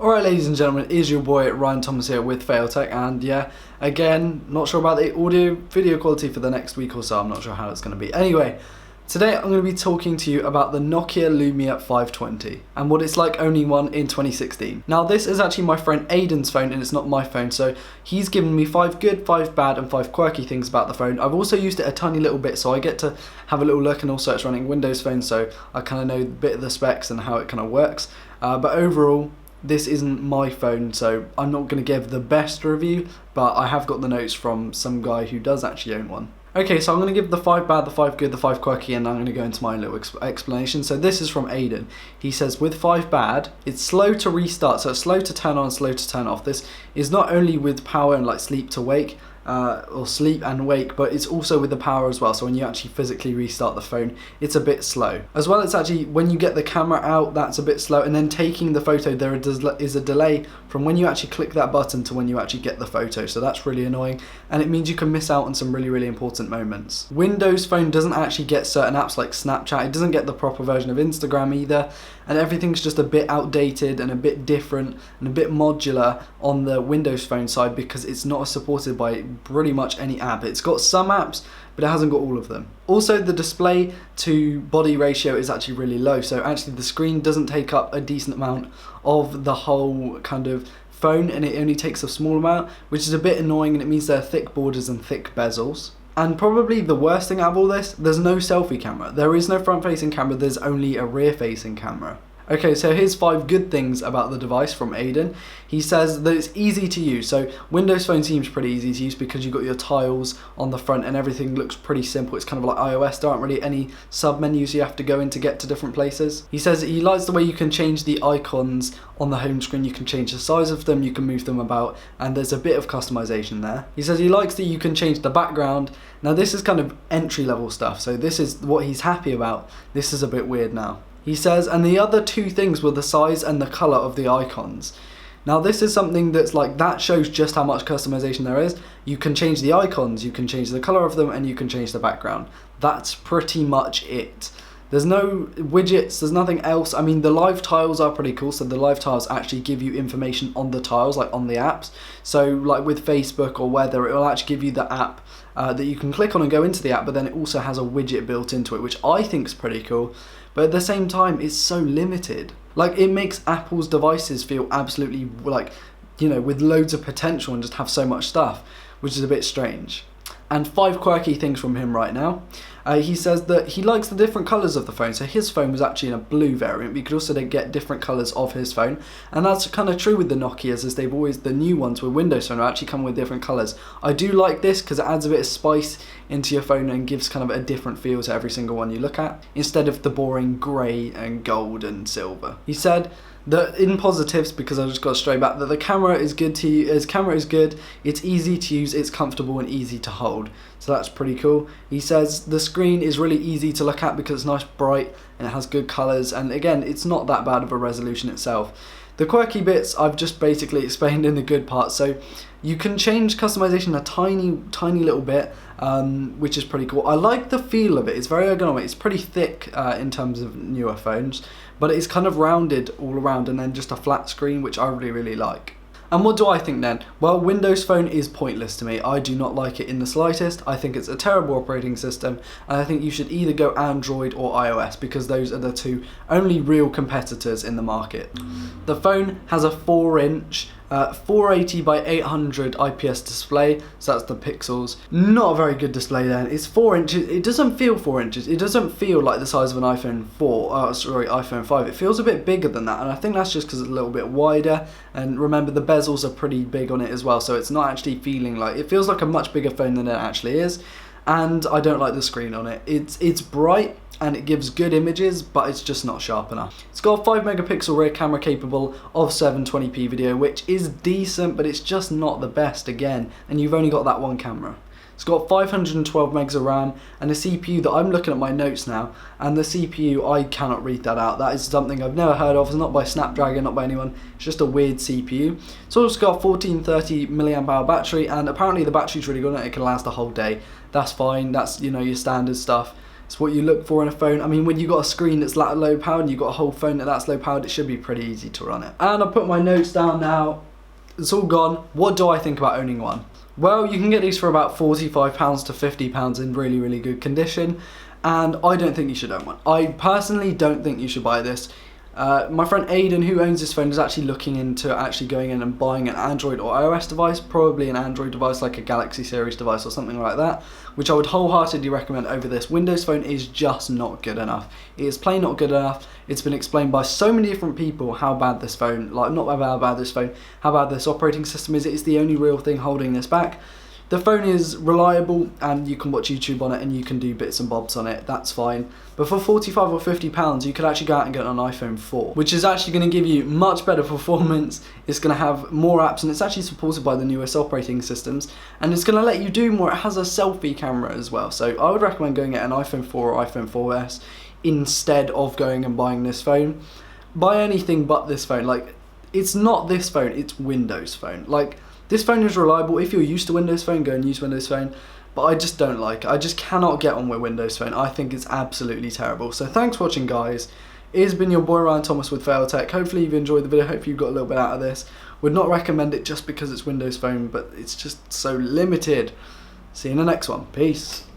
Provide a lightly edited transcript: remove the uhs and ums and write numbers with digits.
Alright, ladies and gentlemen, it is your boy Ryan Thomas here with Failtech, and yeah, again, not sure about the audio video quality for the next week or so. I'm not sure how it's going to be. Anyway, today I'm going to be talking to you about the Nokia Lumia 520 and what it's like owning one in 2016. Now, this is actually my friend Aidan's phone and it's not my phone, so he's given me 5 good, 5 bad and 5 quirky things about the phone. I've also used it a tiny little bit, so I get to have a little look, and also it's running Windows Phone, so I kind of know a bit of the specs and how it kind of works. But overall, this isn't my phone, so I'm not going to give the best review, but I have got the notes from some guy who does actually own one. Okay, so I'm going to give the 5 bad, the 5 good, the 5 quirky, and I'm going to go into my little explanation. So this is from Aidan. He says, with 5 bad, it's slow to restart, so it's slow to turn on, slow to turn off. This is not only with power and like sleep to wake, or sleep and wake, but it's also with the power as well. So when you actually physically restart the phone, it's a bit slow. As well, it's actually when you get the camera out, that's a bit slow, and then taking the photo, there is a delay from when you actually click that button to when you actually get the photo. So that's really annoying, and it means you can miss out on some really important moments. Windows Phone doesn't actually get certain apps like Snapchat. It doesn't get the proper version of Instagram either, and everything's just a bit outdated and a bit different and a bit modular on the Windows Phone side because it's not supported by pretty much any app. It's got some apps, but it hasn't got all of them. Also, the display to body ratio is actually really low, so actually the screen doesn't take up a decent amount of the whole kind of phone, and it only takes a small amount, which is a bit annoying, and it means there are thick borders and thick bezels. And probably the worst thing out of all this, there's no selfie camera. There is no front-facing camera, there's only a rear-facing camera. Okay, so here's 5 good things about the device from Aidan. He says that it's easy to use. So Windows Phone seems pretty easy to use because you've got your tiles on the front and everything looks pretty simple. It's kind of like iOS. There aren't really any sub-menus you have to go in to get to different places. He says he likes the way you can change the icons on the home screen. You can change the size of them, you can move them about, and there's a bit of customization there. He says he likes that you can change the background. Now this is kind of entry-level stuff, so this is what he's happy about. This is a bit weird now. He says, and the other 2 things were the size and the colour of the icons. Now this is something that's like, that shows just how much customization there is. You can change the icons, you can change the colour of them, and you can change the background. That's pretty much it. There's no widgets, there's nothing else. I mean, the live tiles are pretty cool. So the live tiles actually give you information on the tiles, like on the apps. So like with Facebook or weather, it will actually give you the app that you can click on and go into the app, but then it also has a widget built into it, which I think is pretty cool. But at the same time, it's so limited. Like, it makes Apple's devices feel absolutely like, you know, with loads of potential and just have so much stuff, which is a bit strange. And 5 quirky things from him right now. He says that he likes the different colours of the phone. So his phone was actually in a blue variant, but you could also get different colours of his phone. And that's kind of true with the Nokias, as they've always, the new ones with Windows Phone actually come with different colours. I do like this because it adds a bit of spice into your phone and gives kind of a different feel to every single one you look at, instead of the boring grey and gold and silver. He said that in positives, because I just got straight back, that the camera is good to use. His camera is good, it's easy to use, it's comfortable and easy to hold. So that's pretty cool. He says the screen is really easy to look at because it's nice, bright, and it has good colours. And again, it's not that bad of a resolution itself. The quirky bits I've just basically explained in the good part. So you can change customization a tiny little bit, which is pretty cool. I like the feel of it. It's very ergonomic. It's pretty thick in terms of newer phones, but it's kind of rounded all around and then just a flat screen, which I really like. And what do I think then? Well, Windows Phone is pointless to me. I do not like it in the slightest. I think it's a terrible operating system, and I think you should either go Android or iOS, because those are the 2 only real competitors in the market. The phone has a 4-inch 480 by 800 IPS display, so that's the pixels. Not a very good display then. It's 4 inches. It doesn't feel 4 inches. It doesn't feel like the size of an iPhone 5. It feels a bit bigger than that, and I think that's just because it's a little bit wider. And remember, the bezels are pretty big on it as well, so it's not actually feeling like, it feels like a much bigger phone than it actually is. And I don't like the screen on it. It's bright and it gives good images, but it's just not sharp enough. It's got a 5 megapixel rear camera capable of 720p video, which is decent, but it's just not the best again, and you've only got that one camera. It's got 512 megs of RAM and a CPU that I'm looking at my notes now, and the CPU, I cannot read that out. That is something I've never heard of. It's not by Snapdragon, not by anyone. It's just a weird CPU. It's also got a 1430 milliamp hour battery, and apparently the battery's really good and it can last a whole day. That's fine. That's, you know, your standard stuff. It's what you look for in a phone. I mean, when you've got a screen that's low powered and you've got a whole phone that's low powered, it should be pretty easy to run it. And I put my notes down now. It's all gone. What do I think about owning one? Well, you can get these for about £45 to £50 in really, really good condition. And I don't think you should own one. I personally don't think you should buy this. My friend Aidan, who owns this phone, is actually looking into actually going in and buying an Android or iOS device, probably an Android device like a Galaxy series device or something like that, which I would wholeheartedly recommend over this. Windows Phone is just not good enough. It is plain not good enough. It's been explained by so many different people how bad this phone, like not how bad this phone, how bad this operating system is. It's the only real thing holding this back. The phone is reliable and you can watch YouTube on it and you can do bits and bobs on it, that's fine. But for £45 or £50 you could actually go out and get an iPhone 4, which is actually going to give you much better performance. It's going to have more apps and it's actually supported by the newest operating systems, and it's going to let you do more. It has a selfie camera as well, so I would recommend going at an iPhone 4 or iPhone 4S instead of going and buying this phone. Buy anything but this phone. Like, it's not this phone, it's Windows Phone. Like, this phone is reliable. If you're used to Windows Phone, go and use Windows Phone. But I just don't like it. I just cannot get on with Windows Phone. I think it's absolutely terrible. So thanks for watching, guys. It has been your boy Ryan Thomas with Fail Tech. Hopefully you've enjoyed the video. Hopefully you've got a little bit out of this. Would not recommend it just because it's Windows Phone, but it's just so limited. See you in the next one. Peace.